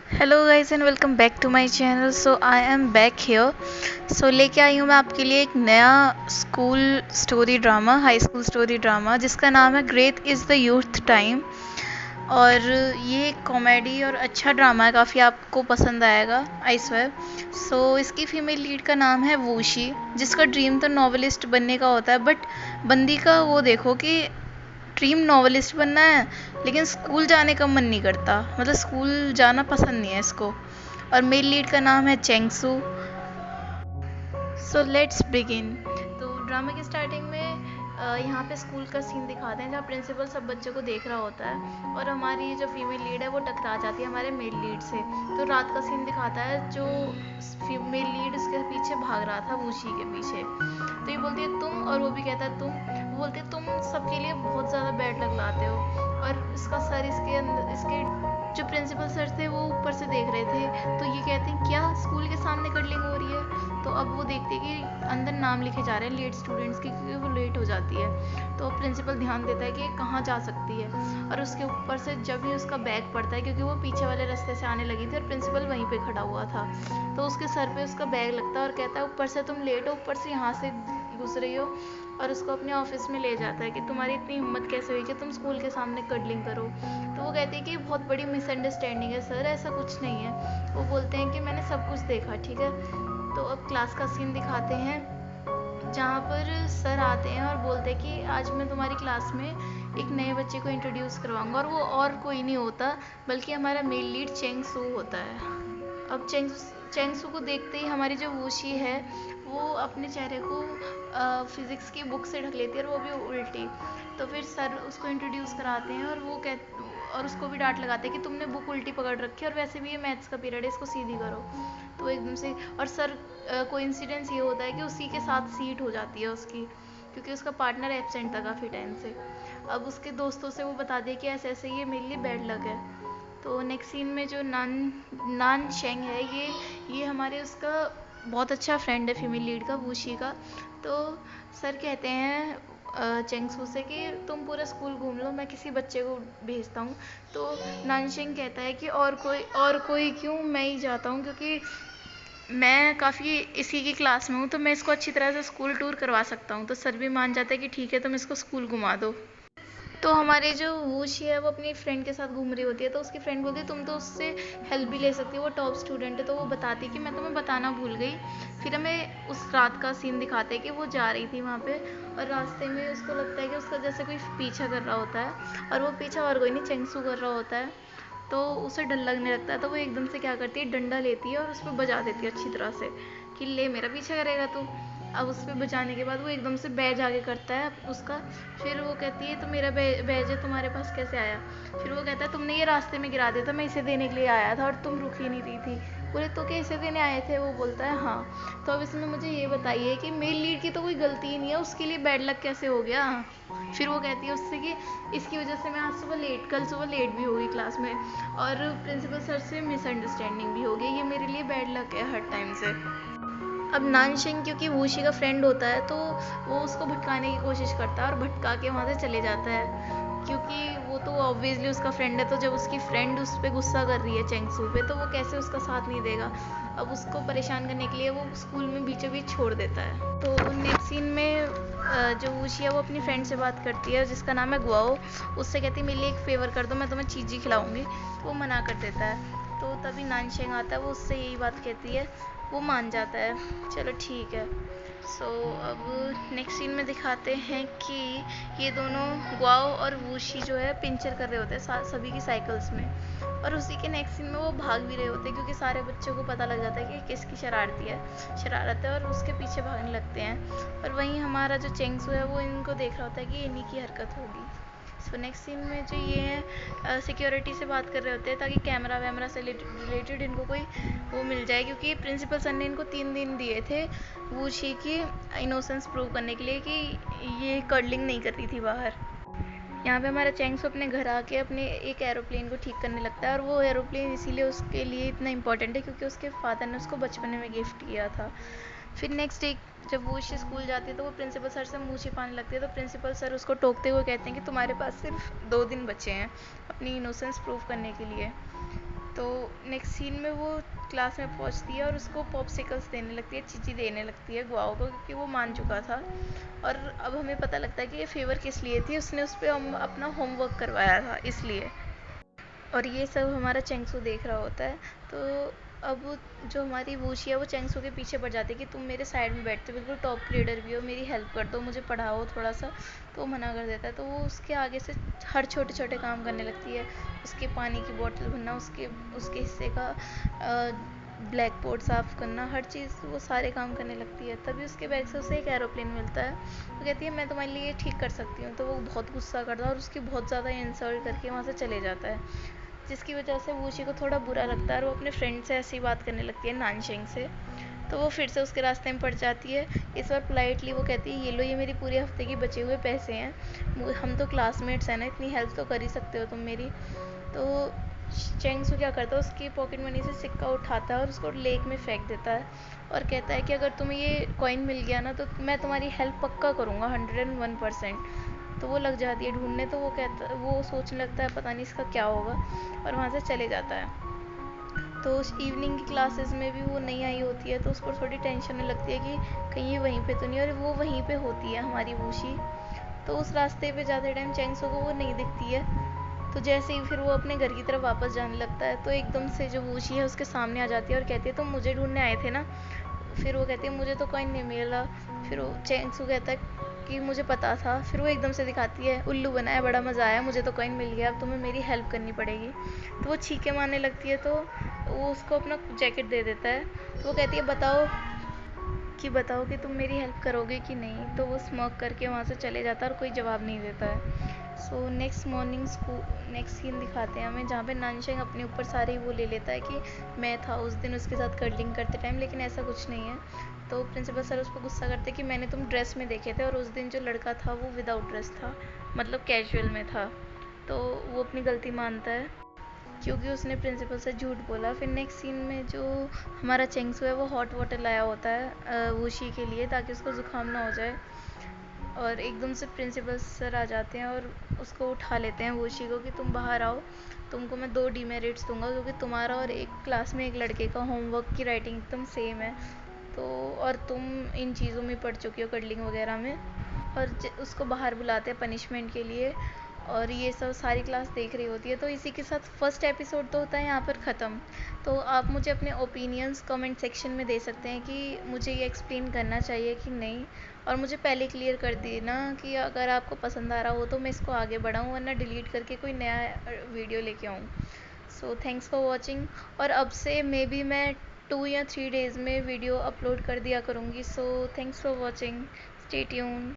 Hello guys and welcome back to my channel. So I am back here. लेके आई हूँ मैं आपके लिए एक नया school story drama, high school story drama, जिसका नाम है great is the youth time. और ये एक कॉमेडी और अच्छा ड्रामा है, काफ़ी आपको पसंद आएगा, आई स्वेयर। इसकी फीमेल लीड का नाम है वूशी, जिसका ड्रीम तो नॉवेलिस्ट बनने का होता है, बट बंदी का वो देखो कि ड्रीम नॉवेलिस्ट बनना है लेकिन स्कूल जाने का मन नहीं करता, मतलब स्कूल जाना पसंद नहीं है इसको। और मेल लीड का नाम है चेंगसू। Let's begin. तो ड्रामा की स्टार्टिंग में यहाँ पे स्कूल का सीन दिखाते हैं, जहाँ प्रिंसिपल सब बच्चों को देख रहा होता है और हमारी जो फीमेल लीड है वो टकरा जाती है हमारे मेल लीड से। तो रात का सीन दिखाता है, जो फीमेल लीड उसके पीछे भाग रहा था वूशी के पीछे। तो ये बोलती है तुम, और वो भी कहता है तुम। वो बोलती है तुम सबके लिए बहुत ज़्यादा बैड लग लाते हो। और इसका सर इसके अंदर, इसके जो प्रिंसिपल सर थे वो ऊपर से देख रहे थे, तो ये कहते हैं क्या स्कूल के सामने कटलिंग हो रही है। तो अब वो देखते हैं कि अंदर नाम लिखे जा रहे हैं लेट स्टूडेंट्स के, क्योंकि वो लेट हो जाती है। तो प्रिंसिपल ध्यान देता है कि कहाँ जा सकती है, और उसके ऊपर से जब भी उसका बैग पड़ता है, क्योंकि वो पीछे वाले रास्ते से आने लगी थी और प्रिंसिपल वहीं पे खड़ा हुआ था, तो उसके सर पे उसका बैग लगता है और कहता है ऊपर से तुम लेट हो, ऊपर से यहाँ से घुस रही हो। और उसको अपने ऑफिस में ले जाता है कि तुम्हारी इतनी हिम्मत कैसे हुई कि तुम स्कूल के सामने कडलिंग करो। तो वो कहते हैं कि बहुत बड़ी मिसअंडरस्टैंडिंग है सर, ऐसा कुछ नहीं है। वो बोलते हैं कि मैंने सब कुछ देखा, ठीक है। तो अब क्लास का सीन दिखाते हैं, जहाँ पर सर आते हैं और बोलते हैं कि आज मैं तुम्हारी क्लास में एक नए बच्चे को इंट्रोड्यूस करवाऊंगा, और वो और कोई नहीं होता बल्कि हमारा मेल लीड चेंगसू होता है। अब चेंगसू को देखते ही हमारी जो वूशी है वो अपने चेहरे को फिज़िक्स की बुक से ढक लेती है, और वो भी उल्टी। तो फिर सर उसको इंट्रोड्यूस कराते हैं और वो और उसको भी डांट लगाते हैं कि तुमने बुक उल्टी पकड़ रखी है और वैसे भी ये मैथ्स का पीरियड है, इसको सीधी करो। तो एकदम से, और सर कोइंसिडेंस ये होता है कि उसी के साथ सीट हो जाती है उसकी, क्योंकि उसका पार्टनर एब्सेंट था काफ़ी टाइम से। अब उसके दोस्तों से वो बता दिया कि ऐसे ऐसे ये मेरे लिए बैड लक है। तो नेक्स्ट सीन में जो नान नान शेंग है, ये हमारे उसका बहुत अच्छा फ्रेंड है फीमेल लीड का, वूशी का। तो सर कहते हैं चेंगसू से कि तुम पूरा स्कूल घूम लो, मैं किसी बच्चे को भेजता हूँ। तो नानशेंग कहता है कि और कोई क्यों, मैं ही जाता हूँ, क्योंकि मैं काफ़ी इसी की क्लास में हूँ, तो मैं इसको अच्छी तरह से स्कूल टूर करवा सकता हूँ। तो सर भी मान जाता है कि ठीक है, तुम इसको स्कूल घुमा दो। तो हमारे जो वूशी है वो अपनी फ्रेंड के साथ घूम रही होती है, तो उसकी फ्रेंड बोलती है तुम तो उससे हेल्प भी ले सकती हो, वो टॉप स्टूडेंट है। तो वो बताती है कि मैं तुम्हें बताना भूल गई। फिर हमें उस रात का सीन दिखाते हैं कि वो जा रही थी वहाँ पे, और रास्ते में उसको लगता है कि उसका जैसे कोई पीछा कर रहा होता है, और वो पीछा और कोई नहीं, चेंगसू कर रहा होता है। तो उसे डर लगने लगता है, तो वो एकदम से क्या करती है, डंडा लेती है और उस पर बजा देती है अच्छी तरह से कि ले मेरा पीछा करेगा तू। अब उस पर बचाने के बाद वो एकदम से बैज आगे करता है उसका। फिर वो कहती है तो मेरा बैज है तुम्हारे पास कैसे आया। फिर वो कहता है तुमने ये रास्ते में गिरा दिया था, मैं इसे देने के लिए आया था और तुम रुक ही नहीं रही थी। बोले तो क्या इसे देने आए थे, वो बोलता है हाँ। तो अब इसमें मुझे ये बताइए कि मेल लीड की तो कोई गलती ही नहीं है, उसके लिए बैड लक कैसे हो गया। फिर वो कहती है उससे कि इसकी वजह से मैं आज सुबह लेट, कल सुबह लेट भी होगी क्लास में, और प्रिंसिपल सर से मिसअंडरस्टैंडिंग भी हो गई, ये मेरे लिए बैड लक है हर टाइम से। अब नानशिंग क्योंकि वूशी का फ्रेंड होता है, तो वो उसको भटकाने की कोशिश करता है और भटका के वहाँ से चले जाता है, क्योंकि वो तो ऑब्वियसली उसका फ्रेंड है। तो जब उसकी फ्रेंड उस पर गुस्सा कर रही है चेंगसू पे, तो वो कैसे उसका साथ नहीं देगा। अब उसको परेशान करने के लिए वो स्कूल में बीचों बीच छोड़ देता है। तो नेक्स्ट सीन में जो वूशी है वो अपनी फ्रेंड से बात करती है जिसका नाम है गुआओ। उससे कहती है मेरे लिए एक फेवर कर दो, मैं तुम्हें चीज़ी खिलाऊंगी। तो वो मना कर देता है। तो तभी नानशेंग आता है, वो उससे यही बात कहती है, वो मान जाता है, चलो ठीक है। अब नेक्स्ट सीन में दिखाते हैं कि ये दोनों गुआओ और वूशी जो है पिंचर कर रहे होते हैं सभी की साइकिल्स में, और उसी के नेक्स्ट सीन में वो भाग भी रहे होते हैं, क्योंकि सारे बच्चों को पता लग जाता है कि किसकी शरारत है, और उसके पीछे भागने लगते हैं। और वहीं हमारा जो चेंगसू है वो इनको देख रहा होता है कि इन्हीं की हरकत होगी। नेक्स्ट सीन में जो ये है सिक्योरिटी से बात कर रहे होते हैं, ताकि कैमरा वैमरा से रिलेटेड इनको कोई वो मिल जाए, क्योंकि प्रिंसिपल सर ने इनको 3 दिन दिए थे वूशी की इनोसेंस प्रूव करने के लिए कि ये कर्लिंग नहीं कर रही थी बाहर। यहाँ पे हमारा चेंगसू अपने घर आके अपने एक एरोप्लेन को ठीक करने लगता है, और वो एरोप्लेन इसीलिए उसके लिए इतना इंपॉर्टेंट है क्योंकि उसके फादर ने उसको बचपन में गिफ्ट किया था। फिर नेक्स्ट डे जब वो स्कूल जाती है तो वो प्रिंसिपल सर से मुँह छिपाने लगती है, तो प्रिंसिपल सर उसको टोकते हुए कहते हैं कि तुम्हारे पास सिर्फ 2 दिन बचे हैं अपनी इनोसेंस प्रूव करने के लिए। तो नेक्स्ट सीन में वो क्लास में पहुंचती है और उसको पॉप्सिकल्स देने लगती है, चीची देने लगती है गुआओ को, क्योंकि वो मान चुका था। और अब हमें पता लगता है कि ये फेवर किस लिए थी, उसने उस पर हम अपना होमवर्क करवाया था इसलिए। और ये सब हमारा चेंगसू देख रहा होता है। तो अब जो हमारी वूशी है वो चेंगसू के पीछे पड़ जाती है कि तुम मेरे साइड में बैठते हो, बिल्कुल टॉप ग्रेडर भी हो, मेरी हेल्प कर दो, मुझे पढ़ाओ थोड़ा सा। तो वो मना कर देता है। तो वो उसके आगे से हर छोटे छोटे काम करने लगती है, उसके पानी की बोतल भरना, उसके उसके हिस्से का ब्लैक बोर्ड साफ़ करना, हर चीज़ वो सारे काम करने लगती है। तभी उसके बैग से उसे एक एरोप्लेन मिलता है। वो कहती है मैं तुम्हारे लिए ये ठीक कर सकती हूँ। तो वो बहुत गुस्सा करता है और उसकी बहुत ज़्यादा इंसल्ट करके वहाँ से चले जाता है, जिसकी वजह से वूशी को थोड़ा बुरा लगता है और वो अपने फ्रेंड से ऐसी बात करने लगती है, नानशेंग से। तो वो फिर से उसके रास्ते में पड़ जाती है। इस बार पोलाइटली वो कहती है ये लो, ये मेरी पूरे हफ्ते की बचे हुए पैसे हैं, हम तो क्लासमेट्स हैं ना, इतनी हेल्प तो कर ही सकते हो तुम मेरी। तो चेंगसू क्या करता है, उसकी पॉकेट मनी से सिक्का उठाता है और उसको लेक में फेंक देता है और कहता है कि अगर तुम्हें ये कॉइन मिल गया ना तो मैं तुम्हारी हेल्प पक्का करूँगा 101%। तो वो लग जाती है ढूंढने। तो वो सोचने लगता है पता नहीं इसका क्या होगा, और वहाँ से चले जाता है। तो उस इवनिंग की क्लासेस में भी वो नहीं आई होती है, तो उसको थोड़ी टेंशन होने लगती है कि कहीं ये वहीं पे तो नहीं, और वो वहीं पे होती है हमारी वूशी। तो उस रास्ते पे जाते टाइम चेंगसो को वो नहीं दिखती है। तो जैसे ही फिर वो अपने घर की तरफ वापस जाने लगता है तो एकदम से जो वूशी है उसके सामने आ जाती है और कहती है तुम मुझे ढूंढने आए थे ना। फिर वो कहती है मुझे तो कोई नहीं मिला। फिर वो चेंगसू कहता है कि मुझे पता था। फिर वो एकदम से दिखाती है उल्लू बनाया, बड़ा मज़ा आया, मुझे तो कॉइन मिल गया, अब तुम्हें मेरी हेल्प करनी पड़ेगी। तो वो छीके मारने लगती है। तो वो उसको अपना जैकेट दे देता है। तो वो कहती है बताओ कि तुम मेरी हेल्प करोगे कि नहीं। तो वो स्मोक करके वहाँ से चले जाता है और कोई जवाब नहीं देता है। So next morning school next scene दिखाते हैं हमें, जहाँ पे नानशेंग अपने ऊपर सारे वो ले लेता है कि मैं था उस दिन उसके साथ कर्लिंग करते टाइम, लेकिन ऐसा कुछ नहीं है। तो प्रिंसिपल सर उस पर गुस्सा करते कि मैंने तुम ड्रेस में देखे थे और उस दिन जो लड़का था वो विदाउट ड्रेस था, मतलब कैजुअल में था। तो वो अपनी गलती मानता है क्योंकि उसने प्रिंसिपल से झूठ बोला। फिर नेक्स्ट सीन में जो हमारा चेंगसू है वो हॉट वाटर लाया होता है वूशी के लिए, ताकि उसको ज़ुकाम ना हो जाए। और एकदम से प्रिंसिपल सर आ जाते हैं और उसको उठा लेते हैं वूशी को कि तुम बाहर आओ, तुमको मैं 2 डीमेरिट्स दूंगा क्योंकि तुम्हारा और एक क्लास में एक लड़के का होमवर्क की राइटिंग एकदम सेम है। तो और तुम इन चीज़ों में पढ़ चुकी हो, कडलिंग वगैरह में। और उसको बाहर बुलाते हैं पनिशमेंट के लिए। और ये सब सारी क्लास देख रही होती है। तो इसी के साथ फर्स्ट एपिसोड तो होता है यहाँ पर ख़त्म। तो आप मुझे अपने ओपिनियंस कमेंट सेक्शन में दे सकते हैं कि मुझे ये एक्सप्लेन करना चाहिए कि नहीं। और मुझे पहले क्लियर कर देना कि अगर आपको पसंद आ रहा हो तो मैं इसको आगे बढ़ाऊँ, वरना डिलीट करके कोई नया वीडियो लेके आऊँ। So thanks for watching. और अब से मे बी मैं 2 या 3 डेज़ में वीडियो अपलोड कर दिया करूँगी। So thanks for watching, stay tuned.